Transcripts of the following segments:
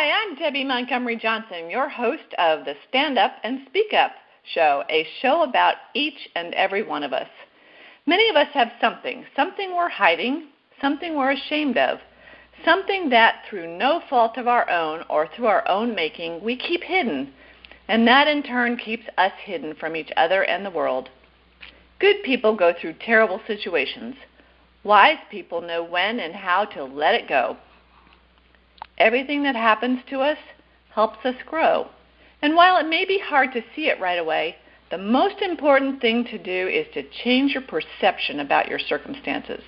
Hi, I'm Debby Montgomery Johnson, your host of the Stand Up and Speak Up show, a show about each and every one of us. Many of us have something we're hiding, something we're ashamed of, something that through no fault of our own or through our own making we keep hidden, and that in turn keeps us hidden from each other and the world. Good people go through terrible situations. Wise people know when and how to let it go. Everything that happens to us helps us grow. And while it may be hard to see it right away, the most important thing to do is to change your perception about your circumstances.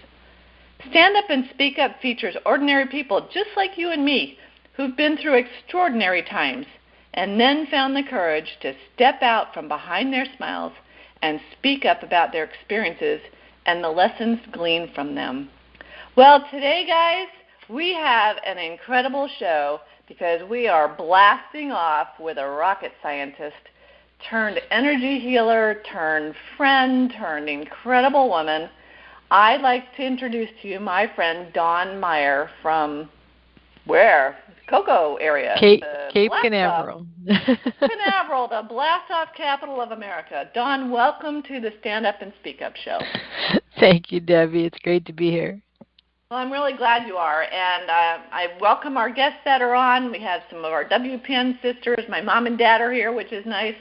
Stand Up and Speak Up features ordinary people just like you and me who've been through extraordinary times and then found the courage to step out from behind their smiles and speak up about their experiences and the lessons gleaned from them. Well, today, guys, we have an incredible show because we are blasting off with a rocket scientist turned energy healer, turned friend, turned incredible woman. I'd like to introduce to you my friend Dawn Meyer from where? Cocoa area. Cape Canaveral. Canaveral, the blast-off capital of America. Dawn, welcome to the Stand Up and Speak Up show. Thank you, Debbie. It's great to be here. Well, I'm really glad you are, and I welcome our guests that are on. We have some of our WPN sisters. My mom and dad are here, which is nice.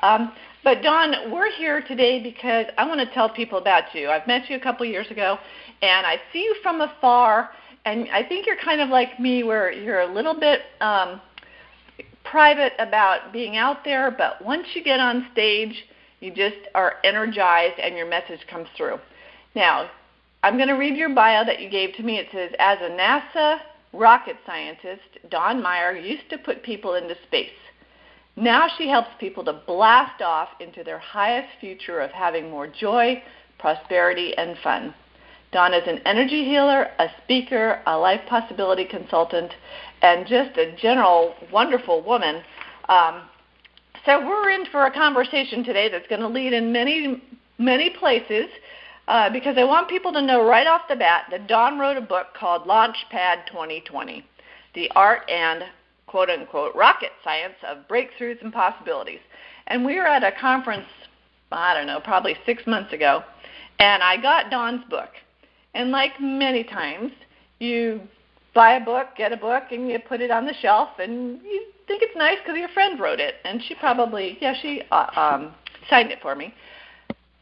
But, Dawn, we're here today because I want to tell people about you. I've met you a couple years ago, and I see you from afar, and I think you're kind of like me where you're a little bit private about being out there, but once you get on stage, you just are energized and your message comes through. Now, I'm going to read your bio that you gave to me. It says, as a NASA rocket scientist, Dawn Meyer used to put people into space. Now she helps people to blast off into their highest future of having more joy, prosperity, and fun. Dawn is an energy healer, a speaker, a life possibility consultant, and just a general wonderful woman. So we're in for a conversation today that's going to lead in many, many places. Because I want people to know right off the bat that Dawn wrote a book called Launchpad 2020, The Art and, quote-unquote, Rocket Science of Breakthroughs and Possibilities. And we were at a conference, I don't know, probably 6 months ago, and I got Dawn's book. And like many times, you buy a book, get a book, and you put it on the shelf, and you think it's nice because your friend wrote it. And she probably, she signed it for me.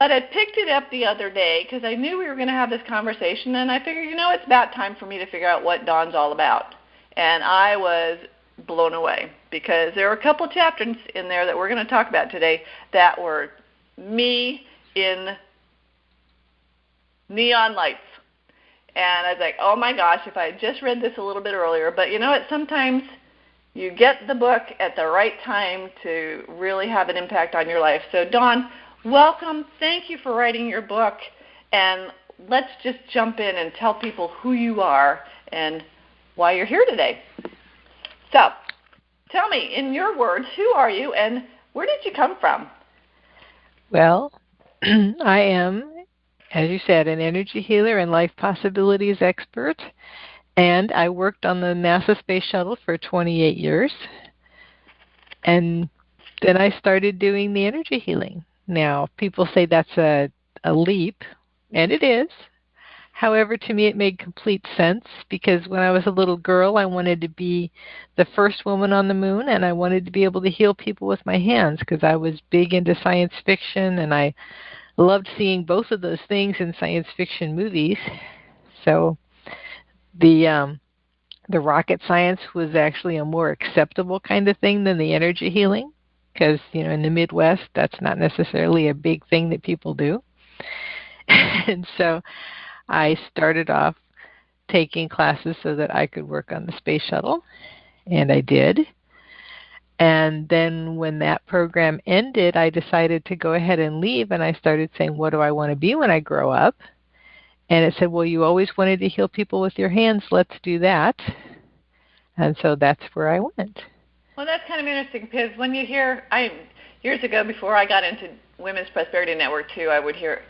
But I picked it up the other day because I knew we were going to have this conversation, and I figured, it's about time for me to figure out what Dawn's all about. And I was blown away because there were a couple of chapters in there that we're going to talk about today that were me in neon lights. And I was like, oh, my gosh, if I had just read this a little bit earlier. But you know what? Sometimes you get the book at the right time to really have an impact on your life. So, Dawn, welcome. Thank you for writing your book. And let's just jump in and tell people who you are and why you're here today. So tell me, in your words, who are you and where did you come from? Well, I am, as you said, an energy healer and life possibilities expert. And I worked on the NASA Space Shuttle for 28 years. And then I started doing the energy healing. Now, people say that's a leap, and it is. However, to me, it made complete sense because when I was a little girl, I wanted to be the first woman on the moon, and I wanted to be able to heal people with my hands because I was big into science fiction, and I loved seeing both of those things in science fiction movies. So the rocket science was actually a more acceptable kind of thing than the energy healing. Because, in the Midwest, that's not necessarily a big thing that people do. And so I started off taking classes so that I could work on the space shuttle, and I did. And then when that program ended, I decided to go ahead and leave, and I started saying, what do I want to be when I grow up? And it said, well, you always wanted to heal people with your hands. Let's do that. And so that's where I went. Well, that's kind of interesting because when you hear, years ago before I got into Women's Prosperity Network too, I would hear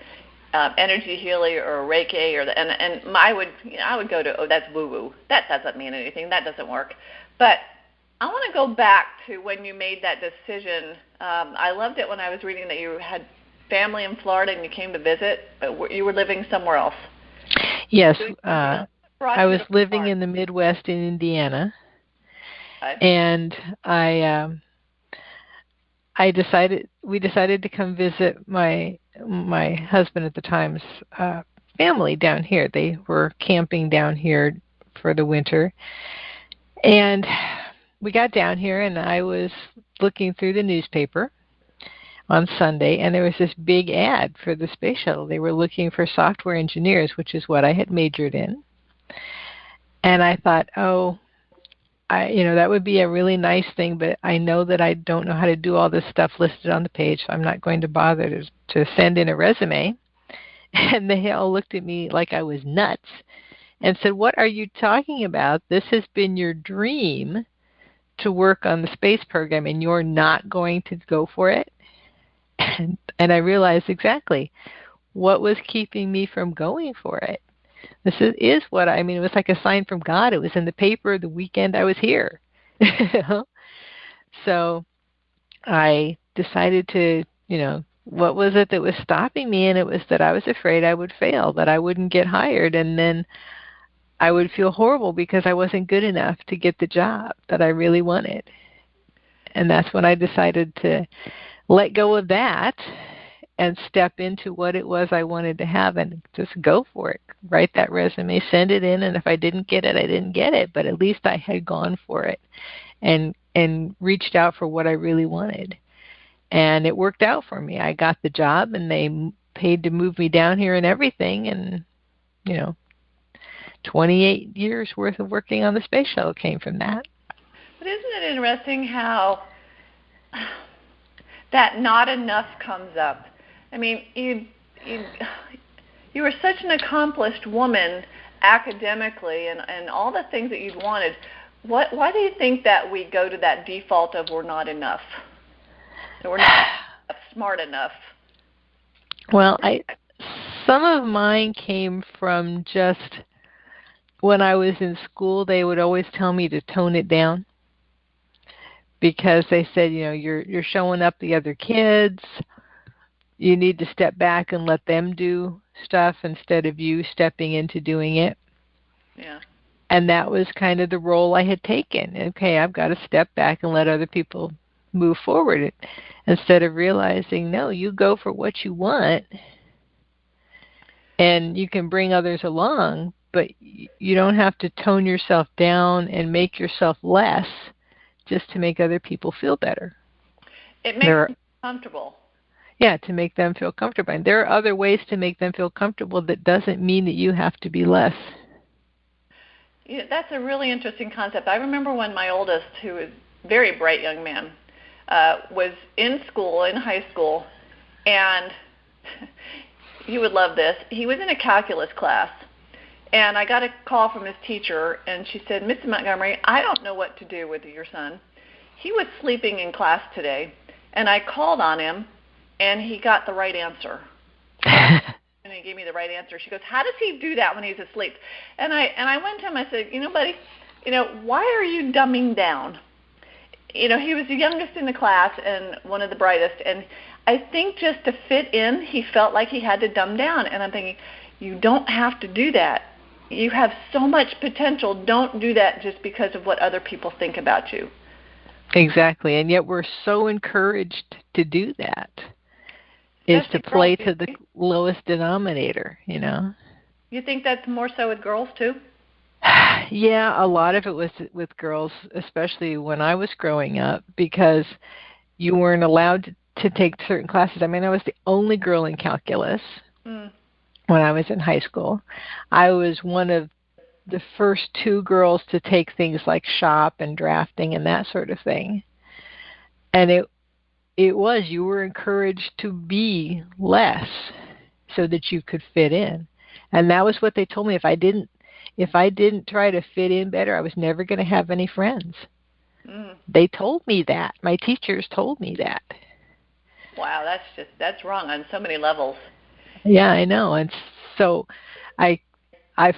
energy healing or Reiki and I would go to, oh, that's woo-woo. That doesn't mean anything. That doesn't work. But I want to go back to when you made that decision. I loved it when I was reading that you had family in Florida and you came to visit, but you were living somewhere else. Yes, I was living in the Midwest in Indiana, and we decided to come visit my husband at the time's family down here. They were camping down here for the winter, and we got down here, and I was looking through the newspaper on Sunday, and there was this big ad for the space shuttle. They were looking for software engineers, which is what I had majored in. And I thought, that would be a really nice thing, but I know that I don't know how to do all this stuff listed on the page, so I'm not going to bother to send in a resume. And they all looked at me like I was nuts and said, "What are you talking about? This has been your dream to work on the space program, and you're not going to go for it?" And I realized exactly what was keeping me from going for it. This is what it was like a sign from God. It was in the paper the weekend I was here. So I decided to, what was it that was stopping me? And it was that I was afraid I would fail, that I wouldn't get hired, and then I would feel horrible because I wasn't good enough to get the job that I really wanted. And that's when I decided to let go of that and step into what it was I wanted to have and just go for it. Write that resume, send it in, and if I didn't get it, I didn't get it. But at least I had gone for it and reached out for what I really wanted. And it worked out for me. I got the job, and they paid to move me down here and everything. And, 28 years worth of working on the space shuttle came from that. But isn't it interesting how that not enough comes up? I mean, you were such an accomplished woman academically and all the things that you'd wanted. Why do you think that we go to that default of we're not enough? That we're not smart enough? Well, some of mine came from just when I was in school, they would always tell me to tone it down because they said, you're showing up the other kids. You need to step back and let them do stuff instead of you stepping into doing it. Yeah. And that was kind of the role I had taken. Okay, I've got to step back and let other people move forward instead of realizing, no, you go for what you want and you can bring others along, but you don't have to tone yourself down and make yourself less just to make other people feel better. It makes them comfortable. Yeah, to make them feel comfortable. And there are other ways to make them feel comfortable that doesn't mean that you have to be less. Yeah, that's a really interesting concept. I remember when my oldest, who was a very bright young man, was in high school, and you would love this. He was in a calculus class, and I got a call from his teacher, and she said, "Mrs. Montgomery, I don't know what to do with your son. He was sleeping in class today, and I called on him, and he got the right answer." And he gave me the right answer. She goes, "How does he do that when he's asleep?" And I went to him, I said, "Buddy, why are you dumbing down?" He was the youngest in the class and one of the brightest, and I think just to fit in, he felt like he had to dumb down. And I'm thinking, you don't have to do that. You have so much potential. Don't do that just because of what other people think about you. Exactly, and yet we're so encouraged to do that. Is to play to the lowest denominator, You think that's more so with girls too? Yeah, a lot of it was with girls, especially when I was growing up, because you weren't allowed to take certain classes. I mean, I was the only girl in calculus when I was in high school. I was one of the first two girls to take things like shop and drafting and that sort of thing. And you were encouraged to be less so that you could fit in. And that was what they told me. If I didn't try to fit in better, I was never going to have any friends. They told me that. My teachers told me that. Wow, that's wrong on so many levels. Yeah, I know. And so I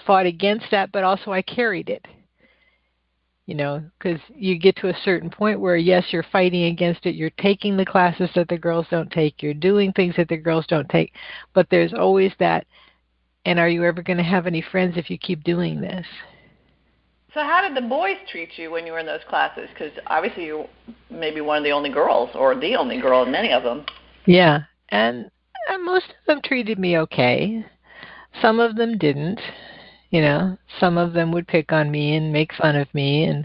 fought against that, but also I carried it. because you get to a certain point where, yes, you're fighting against it. You're taking the classes that the girls don't take. You're doing things that the girls don't take. But there's always that, and are you ever going to have any friends if you keep doing this? So how did the boys treat you when you were in those classes? Because obviously you may be one of the only girls, or the only girl in many of them. Yeah, and most of them treated me okay. Some of them didn't. Some of them would pick on me and make fun of me,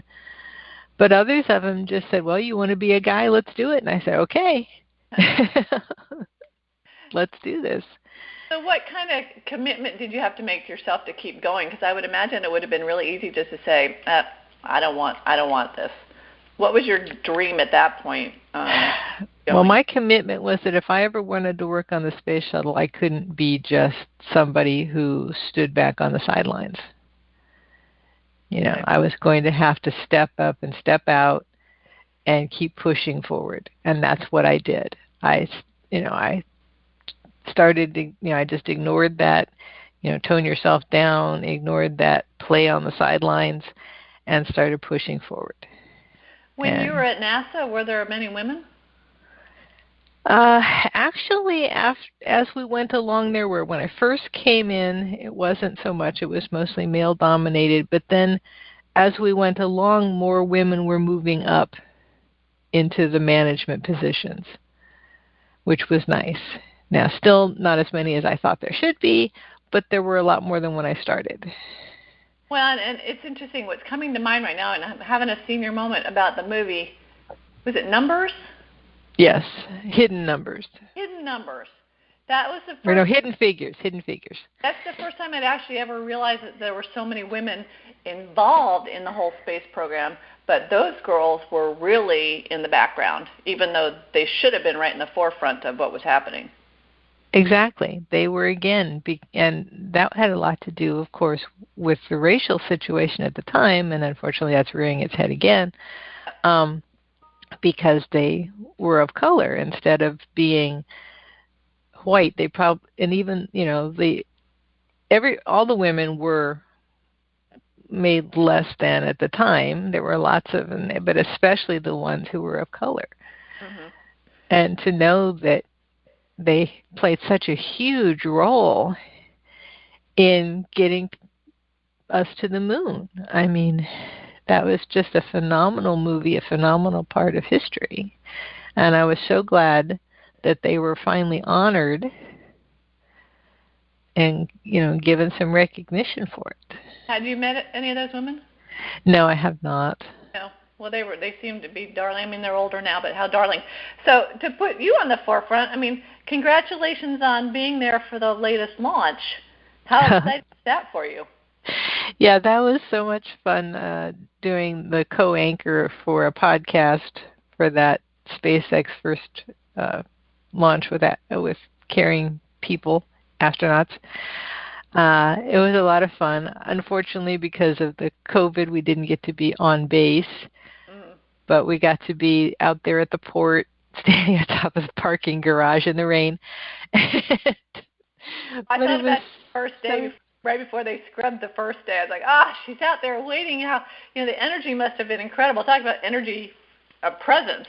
but others of them just said, "Well, you want to be a guy? Let's do it." And I said, "Okay, let's do this." So what kind of commitment did you have to make to yourself to keep going? Because I would imagine it would have been really easy just to say, I don't want this. What was your dream at that point? Well, my commitment was that if I ever wanted to work on the space shuttle, I couldn't be just somebody who stood back on the sidelines. I was going to have to step up and step out and keep pushing forward, and that's what I did. I started to, I just ignored that, tone yourself down, ignored that play on the sidelines, and started pushing forward. When you were at NASA, were there many women? Actually, as we went along, there were. When I first came in, it wasn't so much. It was mostly male-dominated. But then as we went along, more women were moving up into the management positions, which was nice. Now, still not as many as I thought there should be, but there were a lot more than when I started. Well, and it's interesting. What's coming to mind right now, and I'm having a senior moment about the movie, was it Numbers? Yes, Hidden Numbers. Hidden Numbers. That was the first. Or no, Hidden Figures. Hidden Figures. That's the first time I'd actually ever realized that there were so many women involved in the whole space program, but those girls were really in the background, even though they should have been right in the forefront of what was happening. Exactly. They were, again, and that had a lot to do, of course, with the racial situation at the time, and unfortunately that's rearing its head again, because they were of color instead of being white. They probably, and even, all the women were made less than at the time. There were lots of them, but especially the ones who were of color. Mm-hmm. And to know that they played such a huge role in getting us to the moon. I mean, that was just a phenomenal movie, a phenomenal part of history. And I was so glad that they were finally honored and, given some recognition for it. Have you met any of those women? No, I have not. No. Well, they seem to be darling. I mean, they're older now, but how darling. So to put you on the forefront, I mean, congratulations on being there for the latest launch. How exciting is that for you? Yeah, that was so much fun doing the co-anchor for a podcast for that SpaceX first launch with carrying people, astronauts. It was a lot of fun. Unfortunately, because of the COVID, we didn't get to be on base, but we got to be out there at the port, standing on top of the parking garage in the rain. I thought that first day, right before they scrubbed the first day, I was like, she's out there waiting. How the energy must have been incredible. Talk about energy presence.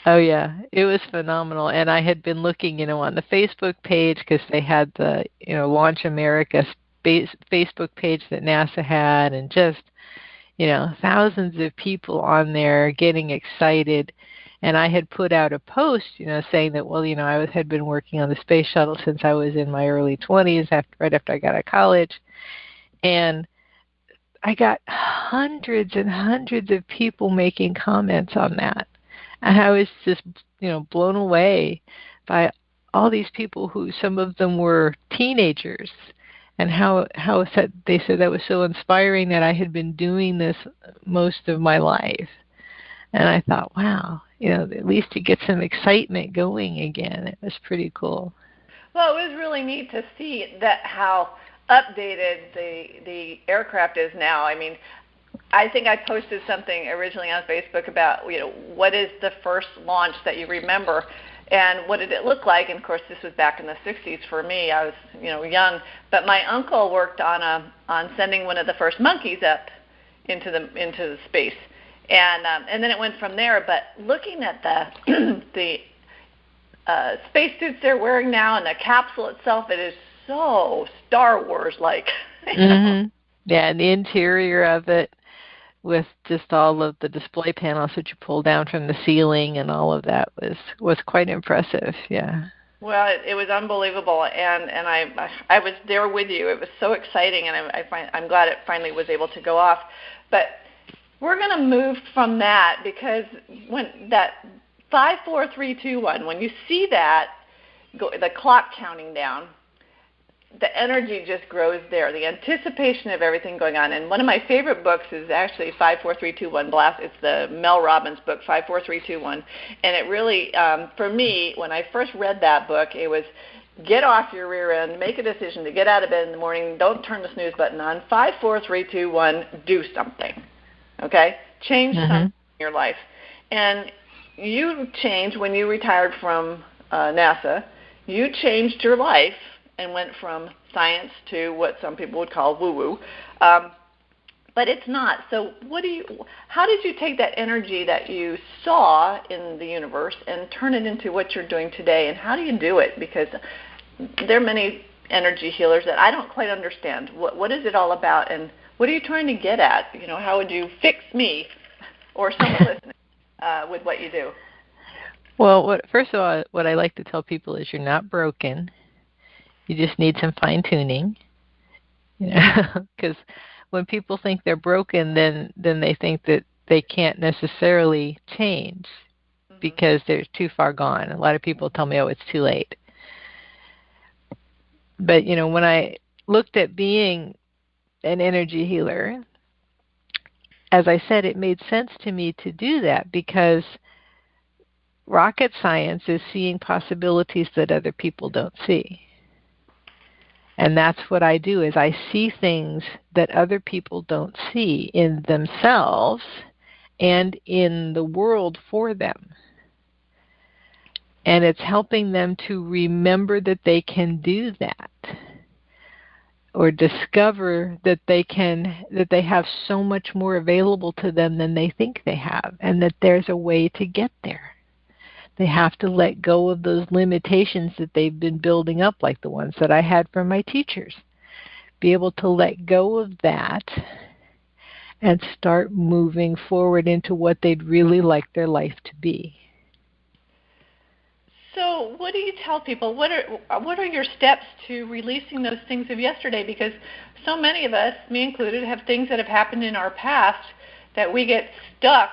Oh, yeah. It was phenomenal. And I had been looking, on the Facebook page, because they had the, Launch America Facebook page that NASA had, and just, thousands of people on there getting excited. And I had put out a post, saying that, well, I had been working on the space shuttle since I was in my early 20s, right after I got out of college. And I got hundreds and hundreds of people making comments on that. And I was just, blown away by all these people who, some of them were teenagers, and how they said that was so inspiring that I had been doing this most of my life. And I thought, wow, at least to get some excitement going again. It was pretty cool. Well, it was really neat to see that how updated the aircraft is now. I mean, I think I posted something originally on Facebook about, what is the first launch that you remember, and what did it look like? And of course, this was back in the 60s for me. I was, young, but my uncle worked on sending one of the first monkeys up into the space, and then it went from there. But looking at the spacesuits they're wearing now and the capsule itself, it is so Star Wars-like. Mm-hmm. Yeah, and the interior of it with just all of the display panels that you pull down from the ceiling and all of that was quite impressive. Yeah. Well, it was unbelievable, and I was there with you. It was so exciting, and I'm glad it finally was able to go off. But we're going to move from that, because when that 5, 4, 3, 2, 1, when you see that the clock counting down, the energy just grows there, the anticipation of everything going on. And one of my favorite books is actually 5, 4, 3, 2, 1 Blast. It's the Mel Robbins book, 5, 4, 3, 2, 1. And it really, for me, when I first read that book, it was get off your rear end, make a decision to get out of bed in the morning, don't turn the snooze button on. 5, 4, 3, 2, 1, do something. Okay? Change something in your life. And you changed when you retired from NASA. You changed your life and went from science to what some people would call woo-woo. But it's not. So how did you take that energy that you saw in the universe and turn it into what you're doing today? And how do you do it? Because there are many energy healers that I don't quite understand. What is it all about, and what are you trying to get at? How would you fix me or someone listening with what you do? Well, first of all, what I like to tell people is you're not broken. You just need some fine-tuning, because when people think they're broken, then they think that they can't necessarily change because they're too far gone. A lot of people tell me, oh, it's too late. But, when I looked at being an energy healer, as I said, it made sense to me to do that because rocket science is seeing possibilities that other people don't see. And that's what I do, is I see things that other people don't see in themselves and in the world for them. And it's helping them to remember that they can do that, or discover that they have so much more available to them than they think they have, and that there's a way to get there. They have to let go of those limitations that they've been building up, like the ones that I had from my teachers. Be able to let go of that and start moving forward into what they'd really like their life to be. So what do you tell people? What are your steps to releasing those things of yesterday? Because so many of us, me included, have things that have happened in our past that we get stuck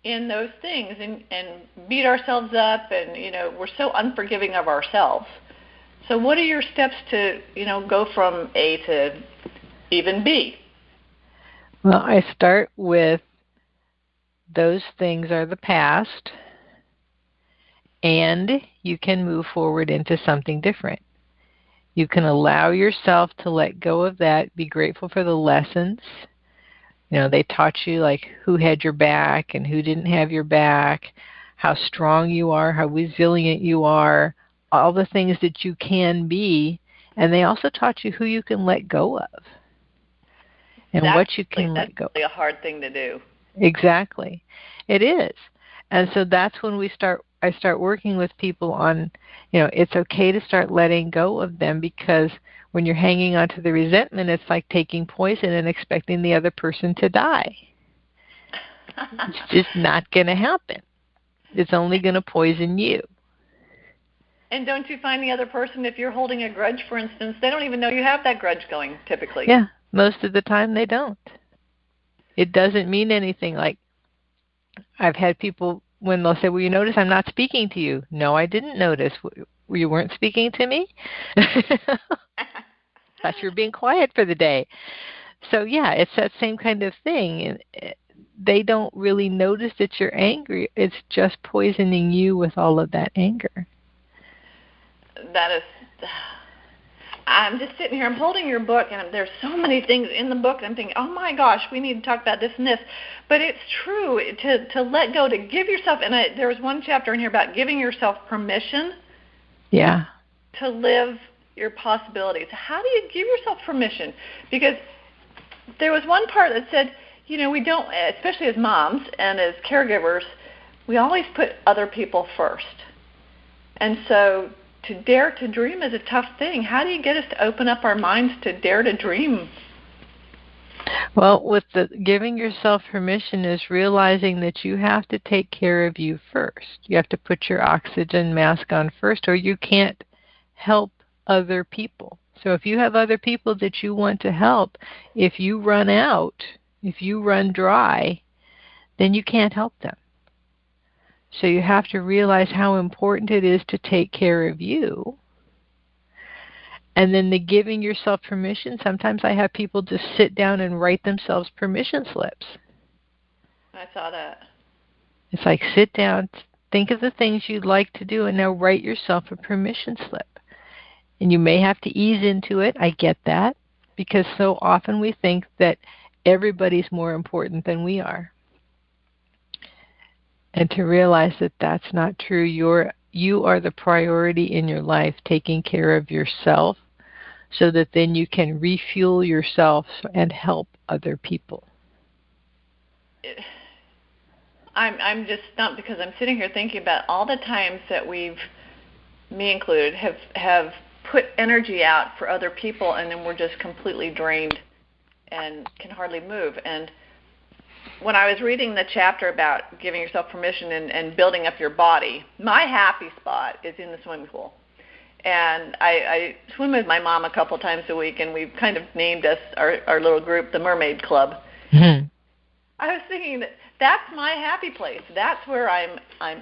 in those things and beat ourselves up, and we're so unforgiving of ourselves. So what are your steps to go from A to even B? Well, I start with those things are the past, and you can move forward into something different. You can allow yourself to let go of that, be grateful for the lessons. They taught you like who had your back and who didn't have your back, how strong you are, how resilient you are, all the things that you can be. And they also taught you who you can let go of and what you can let go of. That's a hard thing to do. Exactly. It is. And so that's when I start working with people on, it's okay to start letting go of them, because when you're hanging on to the resentment, it's like taking poison and expecting the other person to die. It's just not going to happen. It's only going to poison you. And don't you find the other person, if you're holding a grudge, for instance, they don't even know you have that grudge going, typically? Yeah, most of the time they don't. It doesn't mean anything. Like, I've had people, when they'll say, well, you notice I'm not speaking to you. No, I didn't notice. You weren't speaking to me? Thought you were being quiet for the day. So, yeah, it's that same kind of thing. They don't really notice that you're angry. It's just poisoning you with all of that anger. I'm just sitting here, I'm holding your book, and there's so many things in the book, and I'm thinking, oh my gosh, we need to talk about this and this. But it's true, to let go, to give yourself, and there was one chapter in here about giving yourself permission to live your possibilities. How do you give yourself permission? Because there was one part that said, we don't, especially as moms and as caregivers, we always put other people first. And so to dare to dream is a tough thing. How do you get us to open up our minds to dare to dream? Well, with the giving yourself permission is realizing that you have to take care of you first. You have to put your oxygen mask on first, or you can't help other people. So if you have other people that you want to help, if you run out, if you run dry, then you can't help them. So you have to realize how important it is to take care of you. And then the giving yourself permission, sometimes I have people just sit down and write themselves permission slips. I saw that. It's like sit down, think of the things you'd like to do, and now write yourself a permission slip. And you may have to ease into it. I get that, because so often we think that everybody's more important than we are. And to realize that that's not true. You are the priority in your life, taking care of yourself so that then you can refuel yourself and help other people. I'm just stumped because I'm sitting here thinking about all the times that we've, me included, have put energy out for other people, and then we're just completely drained and can hardly move. And when I was reading the chapter about giving yourself permission and building up your body, my happy spot is in the swimming pool. And I swim with my mom a couple times a week, and we've kind of named us, our little group, the Mermaid Club. Mm-hmm. I was thinking that's my happy place. That's where I'm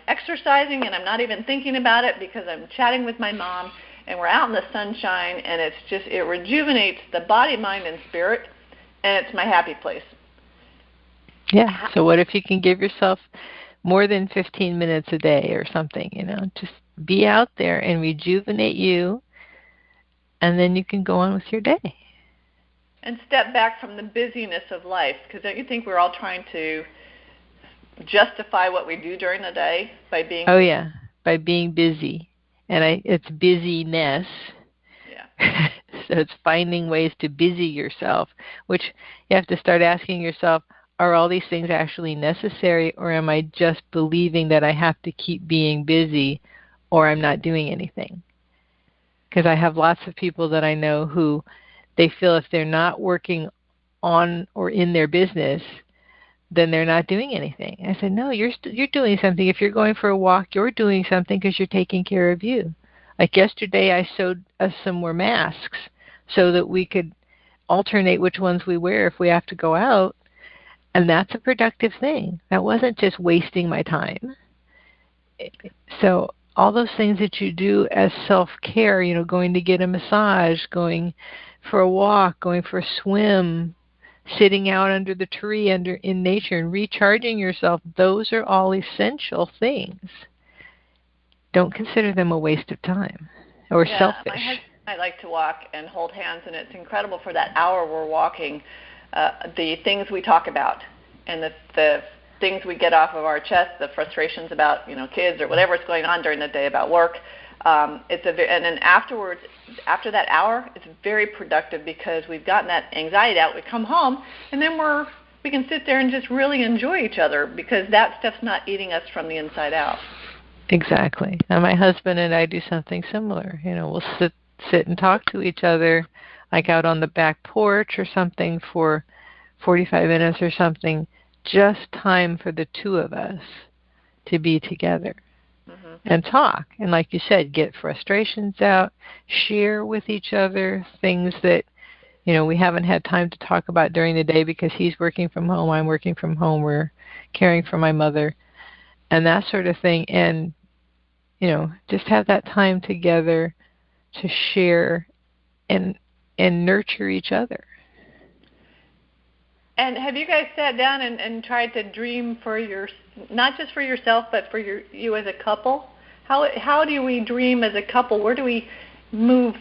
exercising, and I'm not even thinking about it because I'm chatting with my mom, and we're out in the sunshine, and it rejuvenates the body, mind, and spirit, and it's my happy place. Yeah, so what if you can give yourself more than 15 minutes a day or something, just be out there and rejuvenate you, and then you can go on with your day. And step back from the busyness of life, because don't you think we're all trying to justify what we do during the day by being... Oh, yeah, by being busy. And it's busyness. Yeah. So it's finding ways to busy yourself, which you have to start asking yourself, are all these things actually necessary, or am I just believing that I have to keep being busy or I'm not doing anything? Because I have lots of people that I know who they feel if they're not working on or in their business, then they're not doing anything. I said, no, you're doing something. If you're going for a walk, you're doing something because you're taking care of you. Like yesterday, I sewed us some more masks so that we could alternate which ones we wear if we have to go out. And that's a productive thing. That wasn't just wasting my time. So all those things that you do as self-care, going to get a massage, going for a walk, going for a swim, sitting out under the tree in nature and recharging yourself, those are all essential things. Don't consider them a waste of time or selfish. My husband and I like to walk and hold hands, and it's incredible for that hour we're walking. The things we talk about and the things we get off of our chest, the frustrations about kids or whatever's going on during the day about work. And then afterwards, after that hour, it's very productive because we've gotten that anxiety out. We come home, and then we can sit there and just really enjoy each other because that stuff's not eating us from the inside out. Exactly. And my husband and I do something similar. We'll sit and talk to each other, like out on the back porch or something for 45 minutes or something, just time for the two of us to be together and talk. And like you said, get frustrations out, share with each other things that, we haven't had time to talk about during the day because he's working from home, I'm working from home, we're caring for my mother, and that sort of thing. And, just have that time together to share and nurture each other. And have you guys sat down and tried to dream for not just for yourself, but for you as a couple? How do we dream as a couple? Where do we move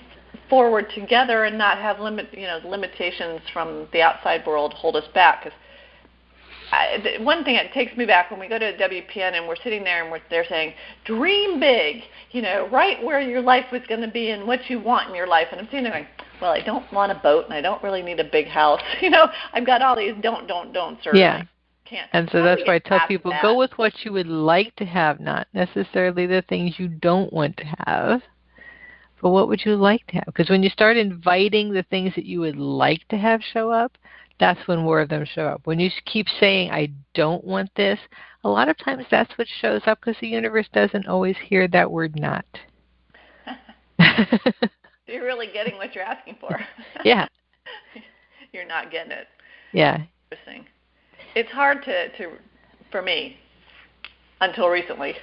forward together and not have limitations from the outside world hold us back? Because one thing that takes me back when we go to WPN and we're sitting there and they're saying, dream big, right where your life was going to be and what you want in your life. And I'm sitting there going, well, I don't want a boat and I don't really need a big house. I've got all these don't certainly. Yeah. Can't. And so How that's do we why I get tell past people, that? go with what you would like to have, not necessarily the things you don't want to have, but what would you like to have? Because when you start inviting the things that you would like to have show up, that's when more of them show up. When you keep saying, I don't want this, a lot of times that's what shows up because the universe doesn't always hear that word not. You're really getting what you're asking for. Yeah. You're not getting it. Yeah. Interesting. It's hard to for me, until recently.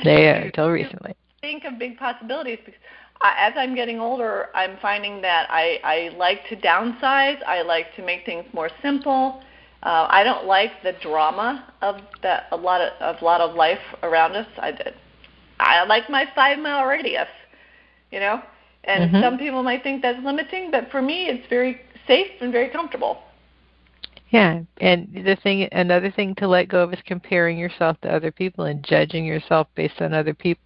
Until recently. Think of big possibilities because as I'm getting older, I'm finding that I like to downsize. I like to make things more simple. I don't like the drama of a lot of life around us. I like my 5-mile radius, and some people might think that's limiting, but for me, it's very safe and very comfortable. Yeah, and another thing to let go of is comparing yourself to other people and judging yourself based on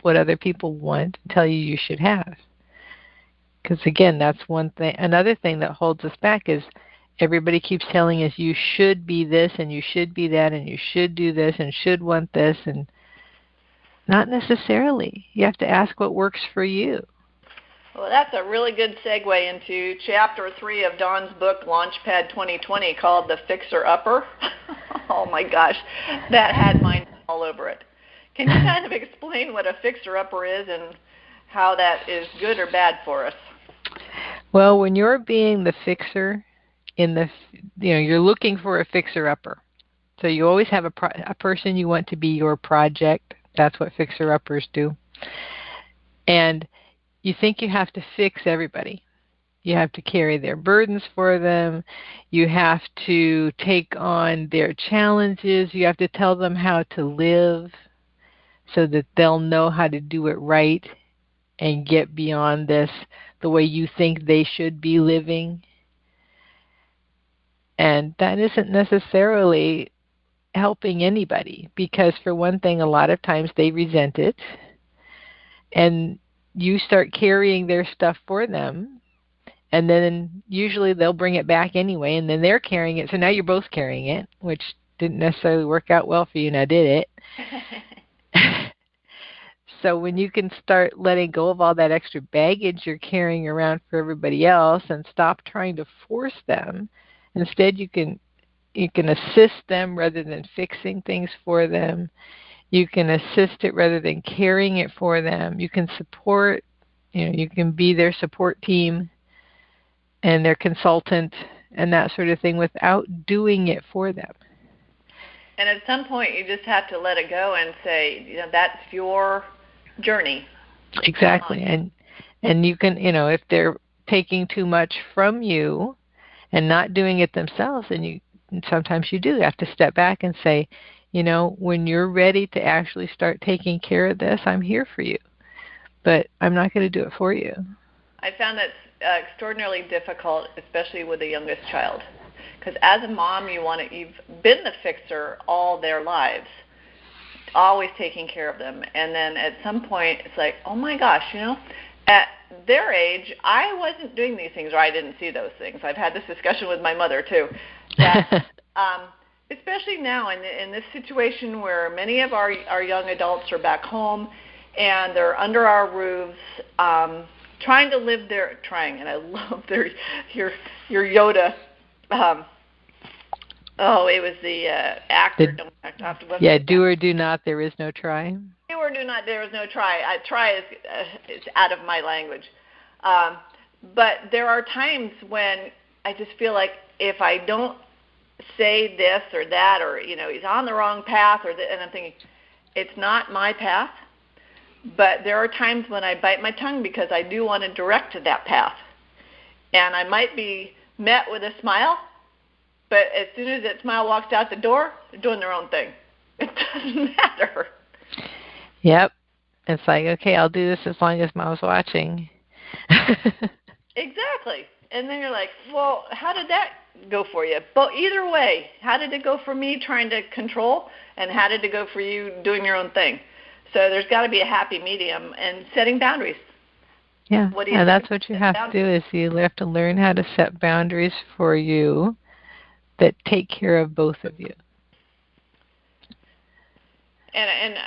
what other people want to tell you should have. Because again, that's one thing. Another thing that holds us back is everybody keeps telling us you should be this and you should be that and you should do this and should want this, and not necessarily. You have to ask what works for you. Well, that's a really good segue into Chapter 3 of Dawn's book, Launchpad 2020, called The Fixer Upper. Oh, my gosh. That had mine all over it. Can you kind of explain what a Fixer Upper is and how that is good or bad for us? Well, when you're being the fixer, you're looking for a Fixer Upper. So you always have a person you want to be your project. That's what Fixer Uppers do. And you think you have to fix everybody. You have to carry their burdens for them. You have to take on their challenges. You have to tell them how to live so that they'll know how to do it right and get beyond this the way you think they should be living. And that isn't necessarily helping anybody because, for one thing, a lot of times they resent it. And you start carrying their stuff for them, and then usually they'll bring it back anyway, and then they're carrying it. So now you're both carrying it, which didn't necessarily work out well for you, now did it? So when you can start letting go of all that extra baggage you're carrying around for everybody else and stop trying to force them, instead you can assist them rather than fixing things for them. You can assist it rather than carrying it for them. You can support, you can be their support team and their consultant and that sort of thing without doing it for them. And at some point you just have to let it go and say, that's your journey. Exactly. And you can, if they're taking too much from you and not doing it themselves, and sometimes you do have to step back and say, when you're ready to actually start taking care of this, I'm here for you. But I'm not going to do it for you. I found that extraordinarily difficult, especially with the youngest child. Because as a mom, you've been the fixer all their lives, always taking care of them. And then at some point, it's like, oh my gosh, at their age, I wasn't doing these things, or I didn't see those things. I've had this discussion with my mother, too. That, especially now in this situation where many of our young adults are back home and they're under our roofs, trying to live and I love your Yoda. It was the actor. Do or do not, there is no try. Do or do not, there is no try. Try is out of my language. But there are times when I just feel like if I don't say this or that, or he's on the wrong path, and I'm thinking it's not my path. But there are times when I bite my tongue because I do want to direct to that path, and I might be met with a smile, but as soon as that smile walks out the door, they're doing their own thing. It doesn't matter. Yep, it's like, okay, I'll do this as long as Mom's watching. Exactly, and then you're like, well, how did that go for you? But either way, how did it go for me trying to control, and how did it go for you doing your own thing? So there's got to be a happy medium and setting boundaries. Yeah, What do you and think? that's what you have to do is you have to learn how to set boundaries for you that take care of both of you. And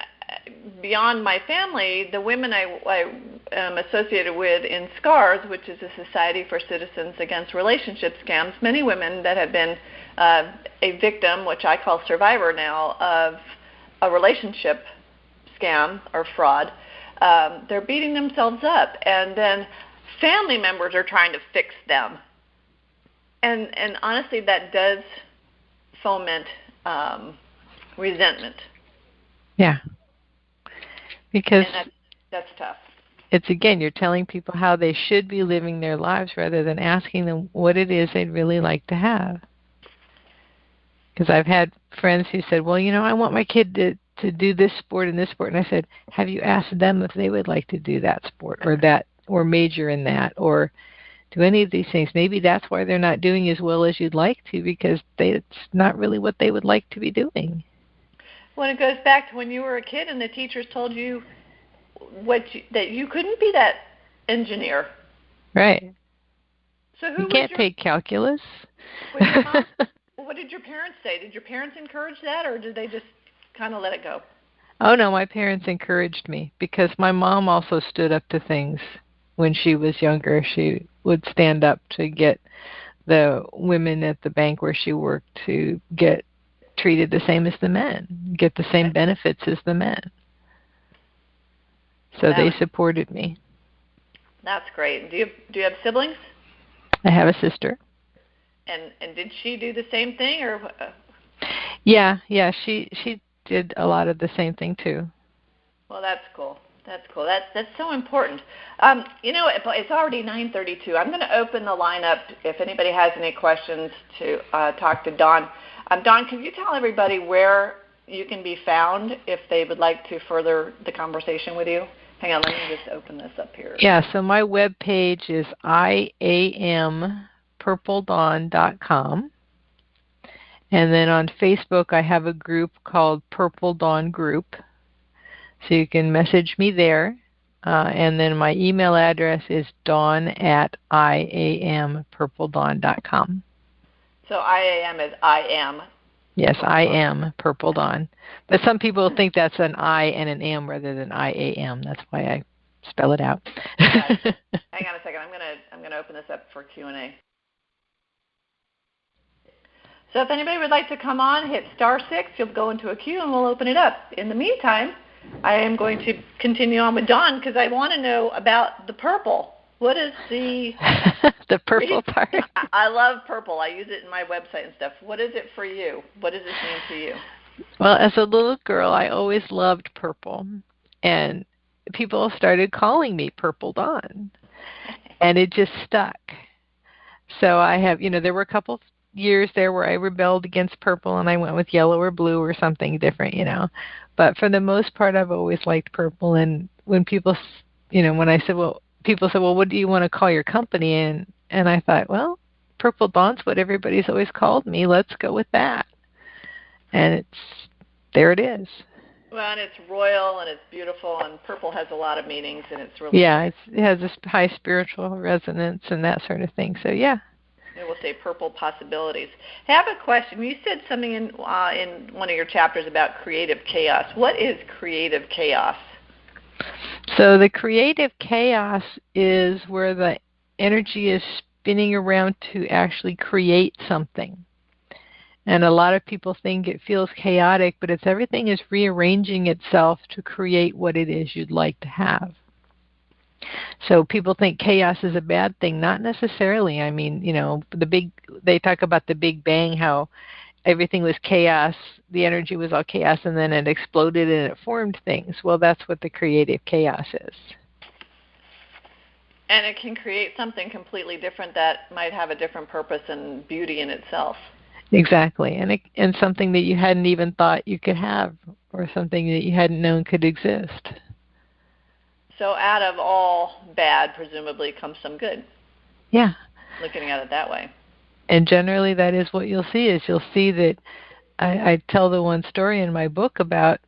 beyond my family, the women I am associated with in SCARS, which is a Society for Citizens Against Relationship Scams, many women that have been a victim, which I call survivor now, of a relationship scam or fraud, they're beating themselves up, and then family members are trying to fix them. And honestly, that does foment resentment. Yeah. Because and that's tough. It's, again, you're telling people how they should be living their lives rather than asking them what it is they'd really like to have. Because I've had friends who said, well, I want my kid to do this sport and this sport. And I said, have you asked them if they would like to do that sport or major in that or do any of these things? Maybe that's why they're not doing as well as you'd like to, because it's not really what they would like to be doing. Well, it goes back to when you were a kid and the teachers told you that you couldn't be that engineer. Right. So who you can't take calculus. What did your parents say? Did your parents encourage that, or did they just kind of let it go? Oh, no, my parents encouraged me because my mom also stood up to things when she was younger. She would stand up to get the women at the bank where she worked to get treated the same as the men, get the same benefits as the men. So they supported me. That's great. Do you have siblings? I have a sister. And did she do the same thing, or? Yeah, she did a lot of the same thing too. Well, that's cool. That's so important. It's already 9:32. I'm going to open the line up if anybody has any questions to talk to Dawn. Dawn, can you tell everybody where you can be found if they would like to further the conversation with you? Hang on, let me just open this up here. Yeah, so my web page is IAMPurpleDawn.com. And then on Facebook, I have a group called Purple Dawn Group. So you can message me there. And then my email address is dawn@IAMPurpleDawn.com. So IAM is I am. Yes, I am Purple Dawn. But some people think that's an I and an M rather than IAM. That's why I spell it out. Hang on a second. I'm gonna open this up for Q&A. So if anybody would like to come on, hit *6. You'll go into a queue and we'll open it up. In the meantime, I am going to continue on with Dawn because I want to know about the purple. What is the the purple part? I love purple. I use it in my website and stuff. What is it for you? What does this mean to you? Well, as a little girl, I always loved purple, and people started calling me Purple Dawn, and it just stuck. So I have, there were a couple years there where I rebelled against purple, and I went with yellow or blue or something different, But for the most part, I've always liked purple. And when people, when I said, people said, well, what do you want to call your company? And I thought, well, Purple Dawn's what everybody's always called me. Let's go with that. And there it is. Well, and it's royal and it's beautiful, and purple has a lot of meanings, and it's really it has this high spiritual resonance and that sort of thing. So yeah. It will say purple possibilities. I have a question. You said something in one of your chapters about creative chaos. What is creative chaos? So the creative chaos is where the energy is spinning around to actually create something. And a lot of people think it feels chaotic, but it's everything is rearranging itself to create what it is you'd like to have. So people think chaos is a bad thing. Not necessarily. I mean, they talk about the Big Bang, how everything was chaos, the energy was all chaos, and then it exploded and it formed things. Well, that's what the creative chaos is. And it can create something completely different that might have a different purpose and beauty in itself. Exactly, and something that you hadn't even thought you could have, or something that you hadn't known could exist. So out of all bad, presumably, comes some good. Yeah. Looking at it that way. And generally that is what you'll see, is you'll see that I tell the one story in my book about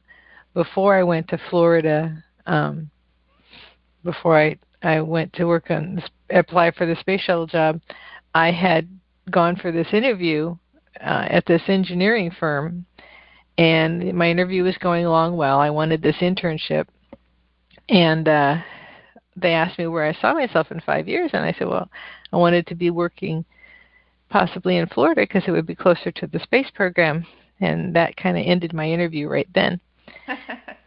before I went to Florida, before I went to work on apply for the space shuttle job, I had gone for this interview at this engineering firm, and my interview was going along well. I wanted this internship, and they asked me where I saw myself in 5 years, and I said, well, I wanted to be working possibly in Florida because it would be closer to the space program, and that kind of ended my interview right then.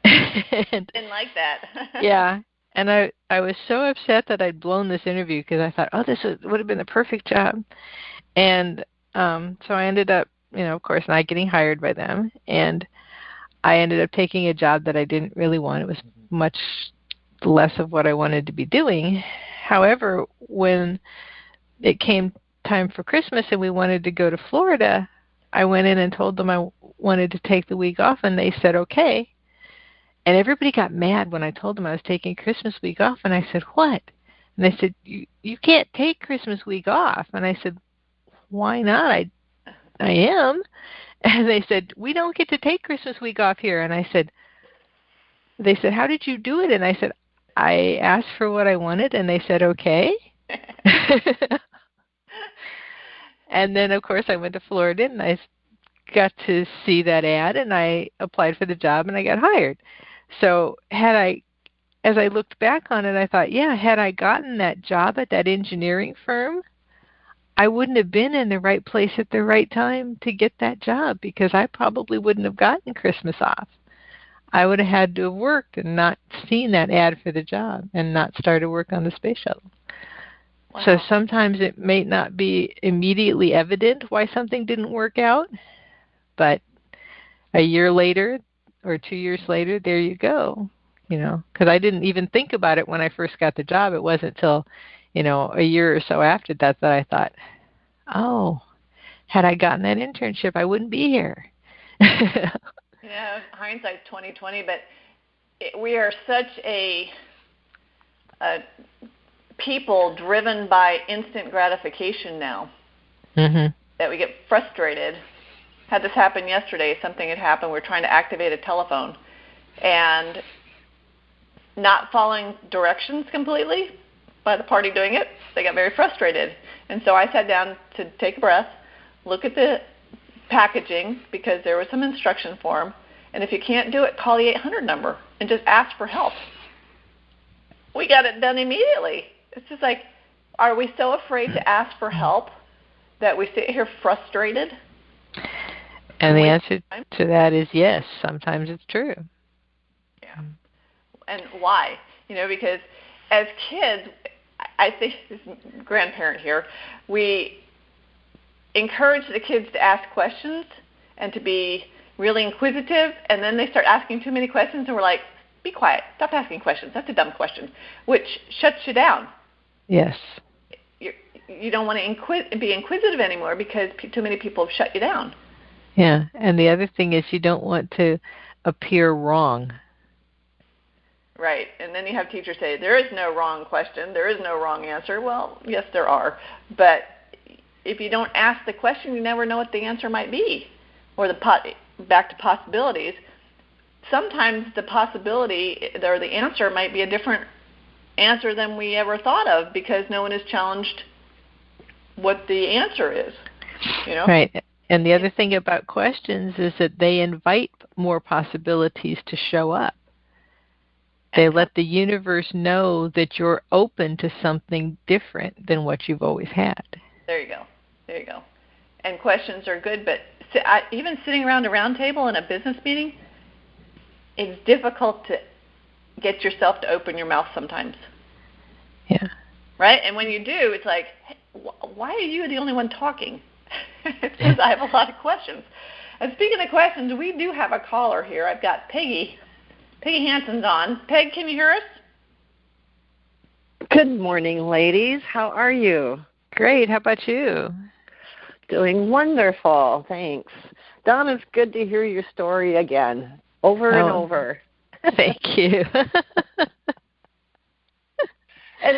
Didn't like that. Yeah, and I was so upset that I'd blown this interview because I thought, oh, this would have been the perfect job, and so I ended up, of course, not getting hired by them, and I ended up taking a job that I didn't really want. It was much less of what I wanted to be doing. However, when it came time for Christmas and we wanted to go to Florida, I went in and told them I wanted to take the week off, and they said okay. And everybody got mad when I told them I was taking Christmas week off, and I said, what? And they said, you can't take Christmas week off. And I said, why not? I am. And they said, we don't get to take Christmas week off here. And they said, how did you do it? And I said, I asked for what I wanted, and they said okay. And then, of course, I went to Florida, and I got to see that ad, and I applied for the job, and I got hired. So as I looked back on it, I thought, yeah, had I gotten that job at that engineering firm, I wouldn't have been in the right place at the right time to get that job, because I probably wouldn't have gotten Christmas off. I would have had to have worked and not seen that ad for the job and not started work on the space shuttle. Wow. So sometimes it may not be immediately evident why something didn't work out, but a year later or 2 years later, there you go, because I didn't even think about it when I first got the job. It wasn't until, a year or so after that I thought, oh, had I gotten that internship, I wouldn't be here. Yeah, hindsight's 20/20, but we are such a people driven by instant gratification now that we get frustrated. Had this happen yesterday. Something had happened. We're trying to activate a telephone and not following directions completely by the party doing it. They got very frustrated. And so I sat down to take a breath, look at the packaging, because there was some instruction form. And if you can't do it, call the 800 number and just ask for help. We got it done immediately. It's just like, are we so afraid to ask for help that we sit here frustrated? And the answer to that is yes. Sometimes it's true. Yeah. And why? Because as kids, I think, as a grandparent here, we encourage the kids to ask questions and to be really inquisitive, and then they start asking too many questions, and we're like, be quiet. Stop asking questions. That's a dumb question, which shuts you down. Yes. You don't want to be inquisitive anymore because too many people have shut you down. Yeah, and the other thing is you don't want to appear wrong. Right, and then you have teachers say, there is no wrong question, there is no wrong answer. Well, yes, there are, but if you don't ask the question, you never know what the answer might be, or back to possibilities. Sometimes the possibility or the answer might be a different answer than we ever thought of because no one has challenged what the answer is. Right. And the other thing about questions is that they invite more possibilities to show up. They let the universe know that you're open to something different than what you've always had. There you go. And questions are good, but even sitting around a round table in a business meeting, it's difficult to get yourself to open your mouth sometimes. Yeah. Right? And when you do, it's like, hey, why are you the only one talking? It's because I have a lot of questions. And speaking of questions, we do have a caller here. I've got Peggy. Peggy Hansen's on. Peg, can you hear us? Good morning, ladies. How are you? Great. How about you? Doing wonderful. Thanks. Dawn, it's good to hear your story again, over and over. Thank you. And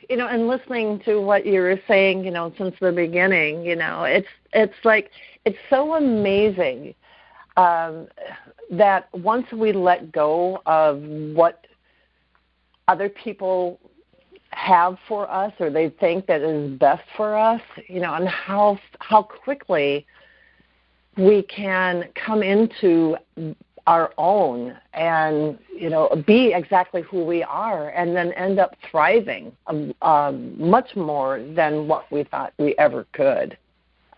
and listening to what you were saying, since the beginning, it's like it's so amazing that once we let go of what other people have for us or they think that is best for us, and how quickly we can come into our own and, be exactly who we are and then end up thriving much more than what we thought we ever could.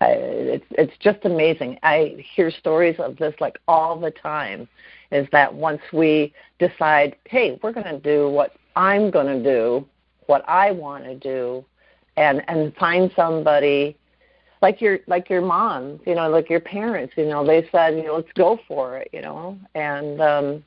It's just amazing. I hear stories of this like all the time, is that once we decide, hey, we're going to do what I'm going to do, what I want to do, and find somebody like your mom, like your parents, they said, let's go for it, and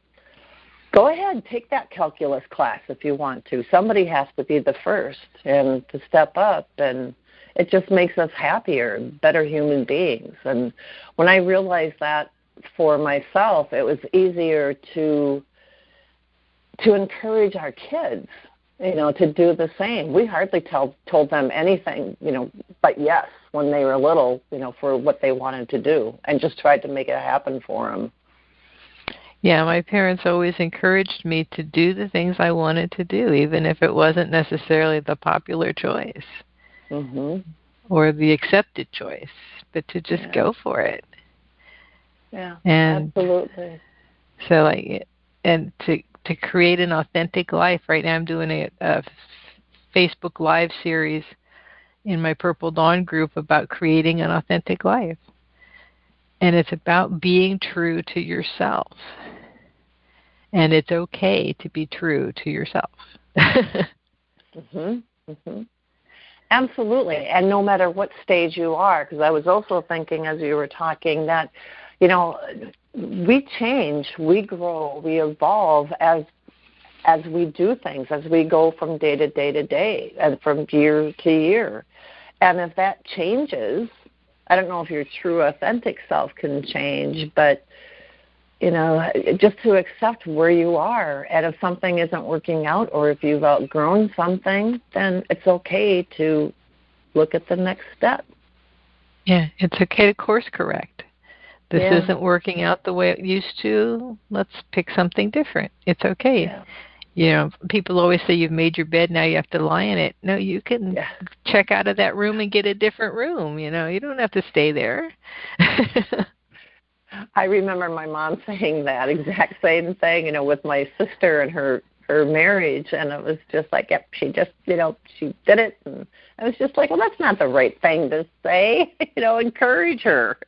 go ahead, take that calculus class if you want to. Somebody has to be the first and to step up, and it just makes us happier, better human beings. And when I realized that for myself, it was easier to encourage our kids, to do the same. We hardly told them anything, but yes, when they were little, for what they wanted to do, and just tried to make it happen for them. Yeah, my parents always encouraged me to do the things I wanted to do, even if it wasn't necessarily the popular choice or the accepted choice, but to just go for it. Yeah, and absolutely. So, and to create an authentic life. Right now I'm doing a Facebook Live series in my Purple Dawn group about creating an authentic life. And it's about being true to yourself. And it's okay to be true to yourself. Absolutely. And no matter what stage you are, because I was also thinking as you were talking that, we change, we grow, we evolve as we do things, as we go from day to day to day and from year to year. And if that changes, I don't know if your true authentic self can change, but, just to accept where you are. And if something isn't working out or if you've outgrown something, then it's okay to look at the next step. Yeah, it's okay to course correct. This isn't working out the way it used to. Let's pick something different. It's okay. Yeah. People always say you've made your bed, now you have to lie in it. No, you can check out of that room and get a different room. You don't have to stay there. I remember my mom saying that exact same thing, with my sister and her marriage, and it was just like, she just, she did it, and I was just like, well, that's not the right thing to say, encourage her.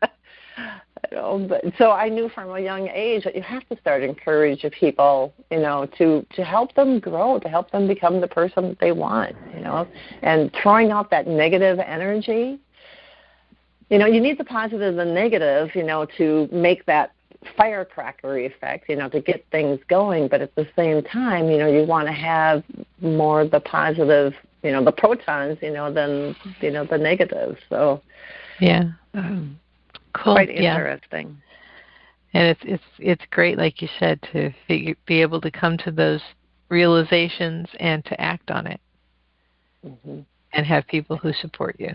But, so I knew from a young age that you have to start encouraging people, to help them grow, to help them become the person that they want, and throwing out that negative energy. You need the positive and negative, to make that firecracker effect, to get things going. But at the same time, you want to have more the positive, the protons, than, the negative. So, cool. Quite interesting. And it's great, like you said, to be able to come to those realizations and to act on it, and have people who support you.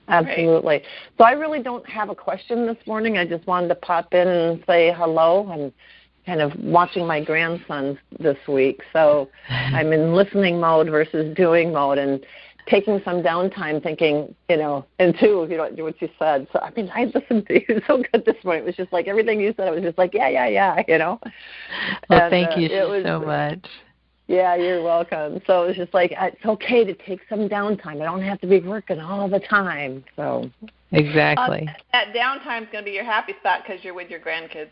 Absolutely. So I really don't have a question this morning. I just wanted to pop in and say hello. I'm kind of watching my grandsons this week, so I'm in listening mode versus doing mode, and taking some downtime thinking, and too, what you said. So, I listened to you so good this morning. It was just like everything you said, I was just like, yeah. Well, and, thank you so much. Yeah, you're welcome. So it was just like, it's okay to take some downtime. I don't have to be working all the time. So exactly. That downtime is going to be your happy spot because you're with your grandkids.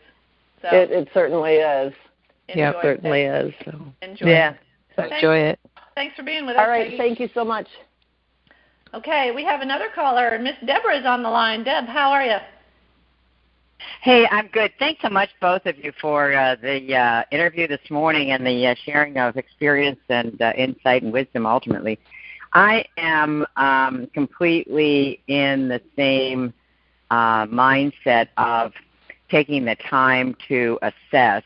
So it certainly is. Yeah, certainly is. So. Enjoy it. So enjoy it. Thanks for being with us. All right, Peggy. Thank you so much. Okay, we have another caller. Miss Deborah is on the line. Deb, how are you? Hey, I'm good. Thanks so much, both of you, for the interview this morning and the sharing of experience and insight and wisdom, ultimately. I am completely in the same mindset of taking the time to assess.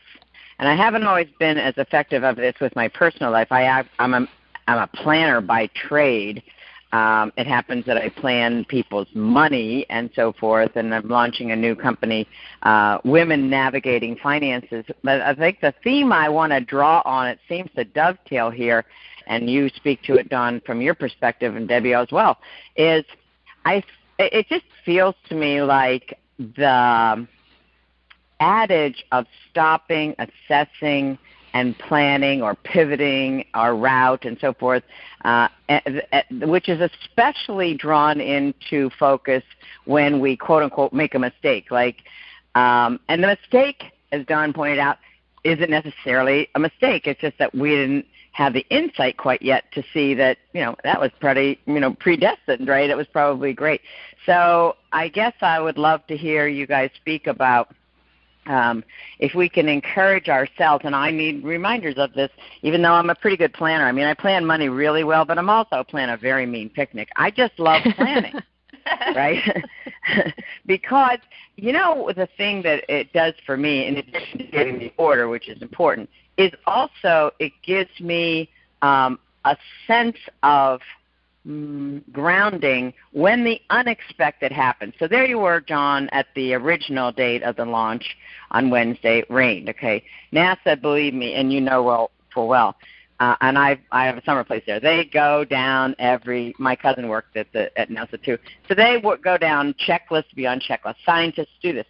And I haven't always been as effective of this with my personal life. I'm a planner by trade, It happens that I plan people's money and so forth, and I'm launching a new company, Women Navigating Finances. But I think the theme I want to draw on, it seems to dovetail here, and you speak to it, Dawn, from your perspective, and Debbie as well, is it just feels to me like the adage of stopping, assessing, and planning or pivoting our route and so forth, which is especially drawn into focus when we, quote unquote, make a mistake. And the mistake, as Dawn pointed out, isn't necessarily a mistake. It's just that we didn't have the insight quite yet to see that, that was pretty, predestined, right? It was probably great. So I guess I would love to hear you guys speak about if we can encourage ourselves, and I need reminders of this, even though I'm a pretty good planner. I mean, I plan money really well, but I'm also plan a very mean picnic. I just love planning, right? Because, the thing that it does for me, in addition to getting the order, which is important, is also it gives me a sense of grounding when the unexpected happens. So there you were, John, at the original date of the launch on Wednesday. It rained, okay? NASA, believe me, and full well, and I have a summer place there. They go down my cousin worked at NASA too. So they go down checklist beyond checklist. Scientists do this.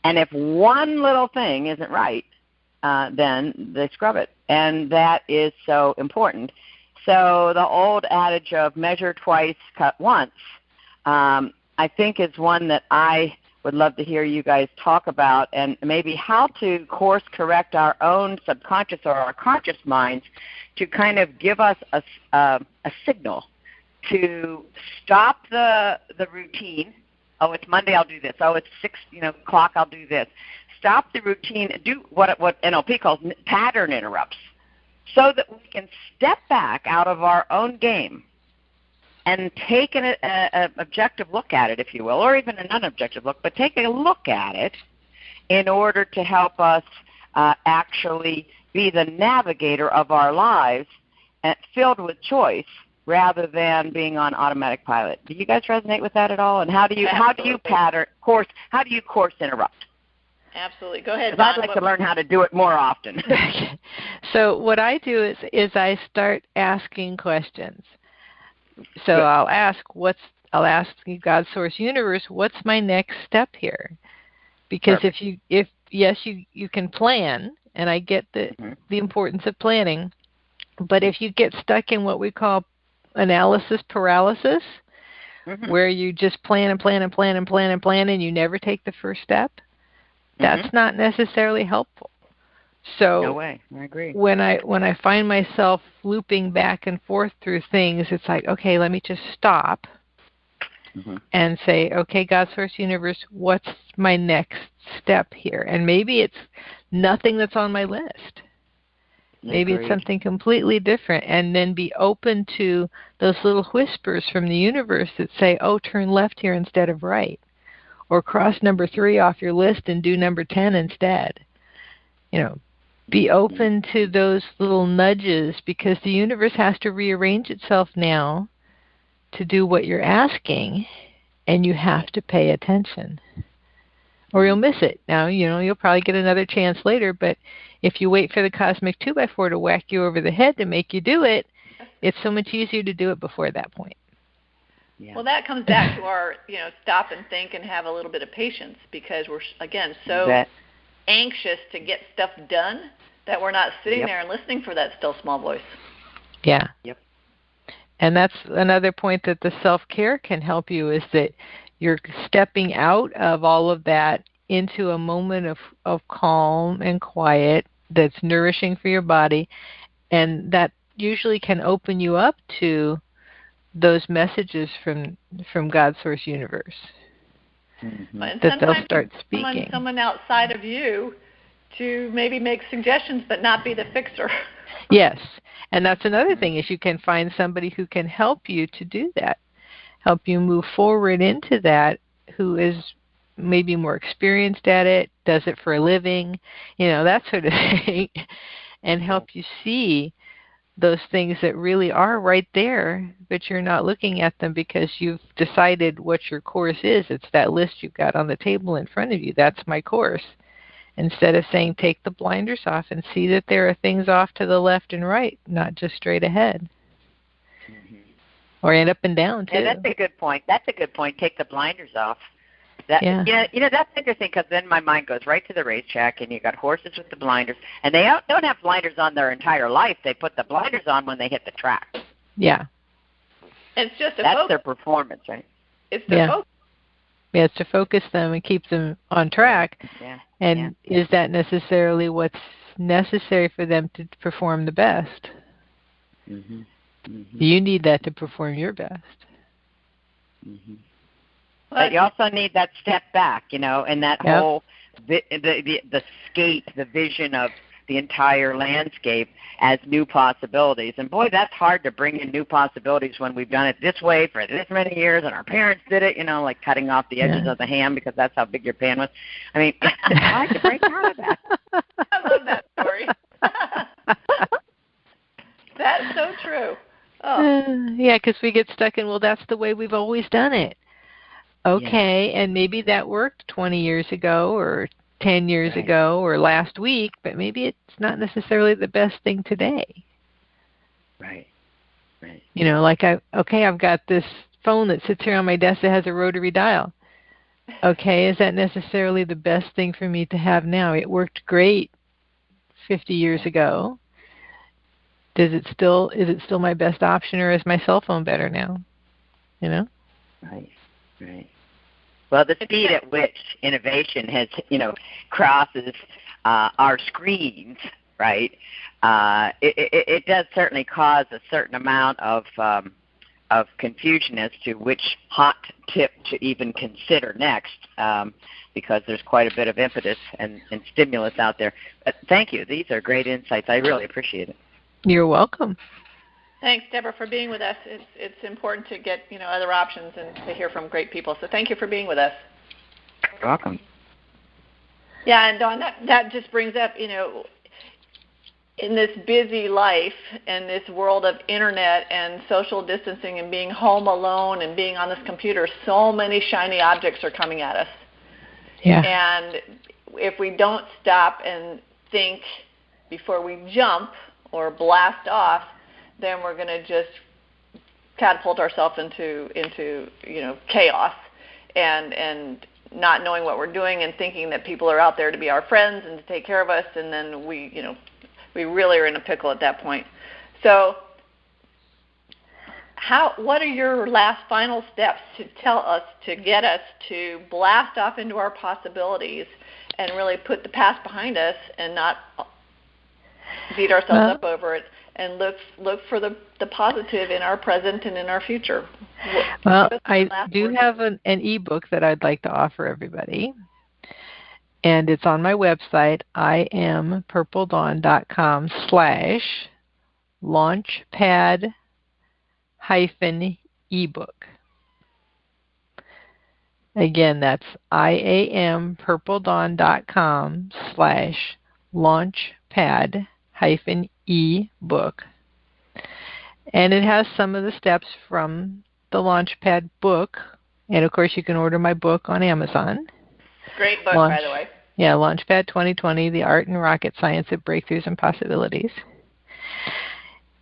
And if one little thing isn't right, then they scrub it. And that is so important. So the old adage of measure twice, cut once, I think is one that I would love to hear you guys talk about, and maybe how to course correct our own subconscious or our conscious minds to kind of give us a signal to stop the routine. Oh, it's Monday, I'll do this. Oh, it's 6 o'clock, I'll do this. Stop the routine, do what NLP calls pattern interrupts, so that we can step back out of our own game and take an objective look at it, if you will, or even an unobjective look, but take a look at it in order to help us actually be the navigator of our lives filled with choice rather than being on automatic pilot. Do you guys resonate with that at all? And how do you course interrupt? Absolutely. Go ahead, Dawn. I'd like to learn how to do it more often. So what I do is I start asking questions. So I'll ask God, Source, Universe, what's my next step here? Because Perfect. if you can plan, and I get the importance of planning, but if you get stuck in what we call analysis paralysis, where you just plan and plan and plan and plan and plan, and you never take the first step, that's not necessarily helpful. So no way. I agree. When I find myself looping back and forth through things, it's like, okay, let me just stop and say, okay, God, Source, Universe, what's my next step here? And maybe it's nothing that's on my list. Maybe it's something completely different, and then be open to those little whispers from the universe that say, oh, turn left here instead of right, or cross number 3 off your list and do number 10 instead. Be open to those little nudges, because the universe has to rearrange itself now to do what you're asking, and you have to pay attention, or you'll miss it. Now, you'll probably get another chance later, but if you wait for the cosmic 2x4 to whack you over the head to make you do it, it's so much easier to do it before that point. Yeah. Well, that comes back to our, stop and think and have a little bit of patience, because we're, again, so anxious to get stuff done that we're not sitting there and listening for that still small voice. Yeah. Yep. And that's another point that the self-care can help you, is that you're stepping out of all of that into a moment of calm and quiet that's nourishing for your body, and that usually can open you up to those messages from God, Source, Universe. That they'll start speaking. Someone outside of you to maybe make suggestions but not be the fixer. Yes, and that's another thing, is you can find somebody who can help you to do that, help you move forward into that, who is maybe more experienced at it, does it for a living, that sort of thing, and help you see those things that really are right there, but you're not looking at them because you've decided what your course is. It's that list you've got on the table in front of you. That's my course. Instead of saying take the blinders off and see that there are things off to the left and right, not just straight ahead. Mm-hmm. Or and up and down, too. Yeah, that's a good point. That's a good point. Take the blinders off. That, yeah. You know, that's interesting because then my mind goes right to the racetrack, and you got horses with the blinders, and they don't have blinders on their entire life. They put the blinders on when they hit the track. Yeah. It's just that's focus. Their performance, right? It's their focus. Yeah, it's to focus them and keep them on track. Yeah. And is that necessarily what's necessary for them to perform the best? Mm-hmm. Mm-hmm. You need that to perform your best. Mm-hmm. But you also need that step back, you know, and that whole the scape, the vision of the entire landscape as new possibilities. And boy, that's hard to bring in new possibilities when we've done it this way for this many years, and our parents did it, you know, like cutting off the edges of the ham because that's how big your pan was. I mean, it's hard to break out of that. I love that story. That's so true. Oh. Yeah, because we get stuck in, well, that's the way we've always done it. Okay, and maybe that worked 20 years ago or 10 years ago or last week, but maybe it's not necessarily the best thing today. Right. Right. You know, like I've got this phone that sits here on my desk that has a rotary dial. Okay, is that necessarily the best thing for me to have now? It worked great 50 years ago. Is it still my best option, or is my cell phone better now? You know? Right. Right. Well, the speed at which innovation has, you know, crosses our screens, right? It does certainly cause a certain amount of confusion as to which hot tip to even consider next, because there's quite a bit of impetus and stimulus out there. But thank you. These are great insights. I really appreciate it. You're welcome. Thanks, Deborah, for being with us. It's important to get, you know, other options and to hear from great people. So thank you for being with us. You're welcome. Yeah, and Dawn, that just brings up, you know, in this busy life and this world of internet and social distancing and being home alone and being on this computer, so many shiny objects are coming at us. Yeah. And if we don't stop and think before we jump or blast off, then we're going to just catapult ourselves into you know, chaos and not knowing what we're doing and thinking that people are out there to be our friends and to take care of us, and then we really are in a pickle at that point. So what are your last final steps to tell us, to get us to blast off into our possibilities and really put the past behind us and not beat ourselves up over it, and look for the positive in our present and in our future? Well, I do have an e-book that I'd like to offer everybody, and it's on my website, iampurpledon.com/launchpad-ebook. Again, that's iampurpledon.com/launchpad-ebook. And it has some of the steps from the Launchpad book. And, of course, you can order my book on Amazon. Great book, by the way. Yeah, Launchpad 2020, The Art and Rocket Science of Breakthroughs and Possibilities.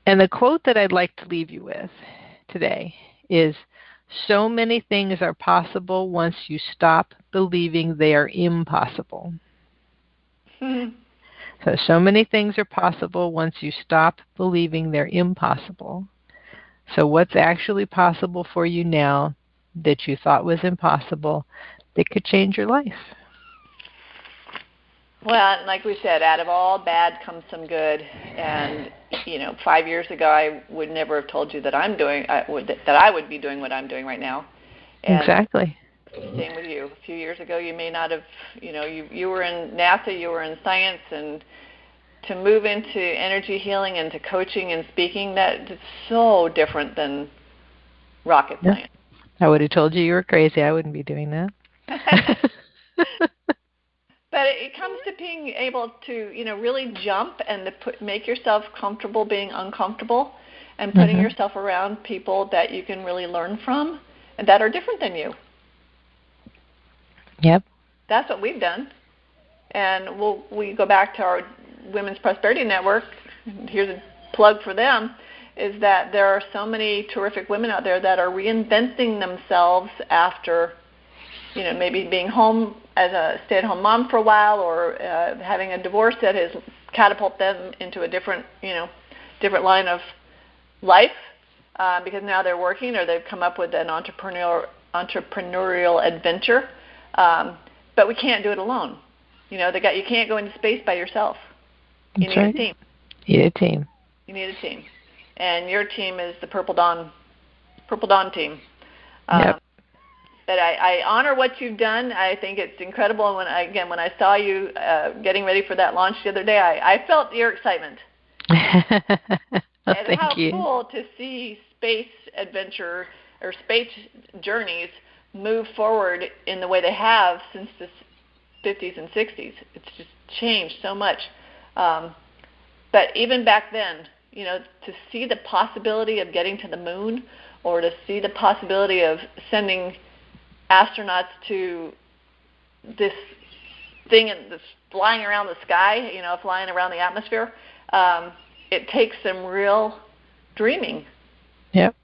And the quote that I'd like to leave you with today is, so many things are possible once you stop believing they are impossible. So many things are possible once you stop believing they're impossible. So what's actually possible for you now that you thought was impossible that could change your life? Well, like we said, out of all bad comes some good. And, you know, 5 years ago, I would never have told you that I would be doing what I'm doing right now. And exactly. Same with you. A few years ago, you may not have, you know, you were in NASA, you were in science, and to move into energy healing and to coaching and speaking, that's so different than rocket science. I would have told you were crazy. I wouldn't be doing that. But it comes to being able to, really jump and to make yourself comfortable being uncomfortable and putting yourself around people that you can really learn from and that are different than you. Yep. That's what we've done. And we go back to our Women's Prosperity Network. Here's a plug for them, is that there are so many terrific women out there that are reinventing themselves after, maybe being home as a stay-at-home mom for a while, or having a divorce that has catapulted them into a different line of life because now they're working or they've come up with an entrepreneurial adventure. But we can't do it alone. You can't go into space by yourself. You need a team. You need a team. You need a team. And your team is the Purple Dawn team. Yep. But I honor what you've done. I think it's incredible. When I saw you getting ready for that launch the other day, I felt your excitement. Well, and how you. Cool to see space adventure or space journeys move forward in the way they have since the 50s and 60s. It's just changed so much. But even back then, to see the possibility of getting to the moon or to see the possibility of sending astronauts to this thing that's flying around the sky, flying around the atmosphere, it takes some real dreaming. Yep.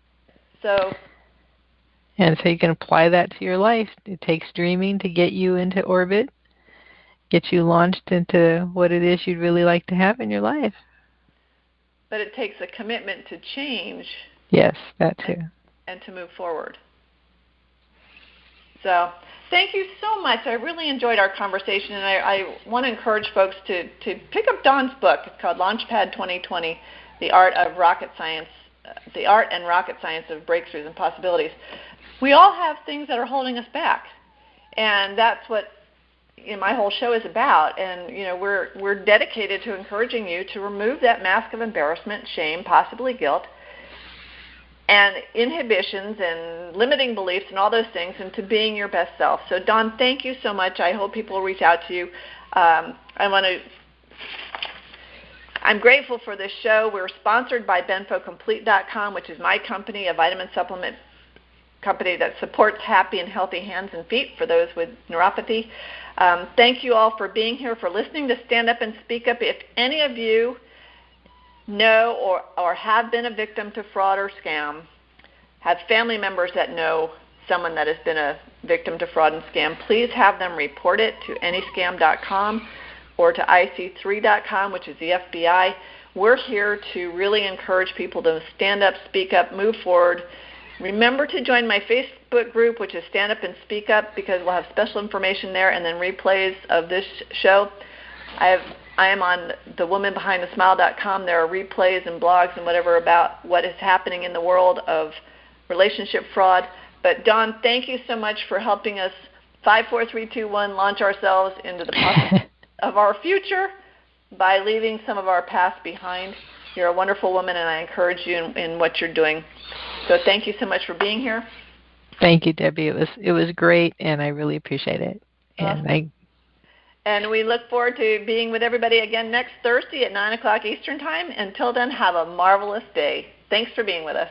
And so you can apply that to your life. It takes dreaming to get you into orbit, get you launched into what it is you'd really like to have in your life. But it takes a commitment to change. Yes, that too. And to move forward. So thank you so much. I really enjoyed our conversation, and I want to encourage folks to pick up Dawn's book. It's called Launchpad 2020, The Art and Rocket Science of Breakthroughs and Possibilities. We all have things that are holding us back, and that's what my whole show is about. And we're dedicated to encouraging you to remove that mask of embarrassment, shame, possibly guilt, and inhibitions and limiting beliefs and all those things into being your best self. So, Dawn, thank you so much. I hope people will reach out to you. I'm grateful for this show. We're sponsored by BenfoComplete.com, which is my company, a vitamin supplement company that supports happy and healthy hands and feet for those with neuropathy. Thank you all for being here, for listening to Stand Up and Speak Up. If any of you know or have been a victim to fraud or scam, have family members that know someone that has been a victim to fraud and scam, please have them report it to anyscam.com or to IC3.com, which is the FBI. We're here to really encourage people to stand up, speak up, move forward. Remember to join my Facebook group, which is Stand Up and Speak Up, because we'll have special information there and then replays of this show. I am on thewomanbehindthesmile.com. There are replays and blogs and whatever about what is happening in the world of relationship fraud. But, Dawn, thank you so much for helping us 5, 4, 3, 2, 1 launch ourselves into the possibility of our future by leaving some of our past behind. You're a wonderful woman, and I encourage you in what you're doing. So thank you so much for being here. Thank you, Debbie. It was great, and I really appreciate it. And we look forward to being with everybody again next Thursday at 9 o'clock Eastern Time. Until then, have a marvelous day. Thanks for being with us.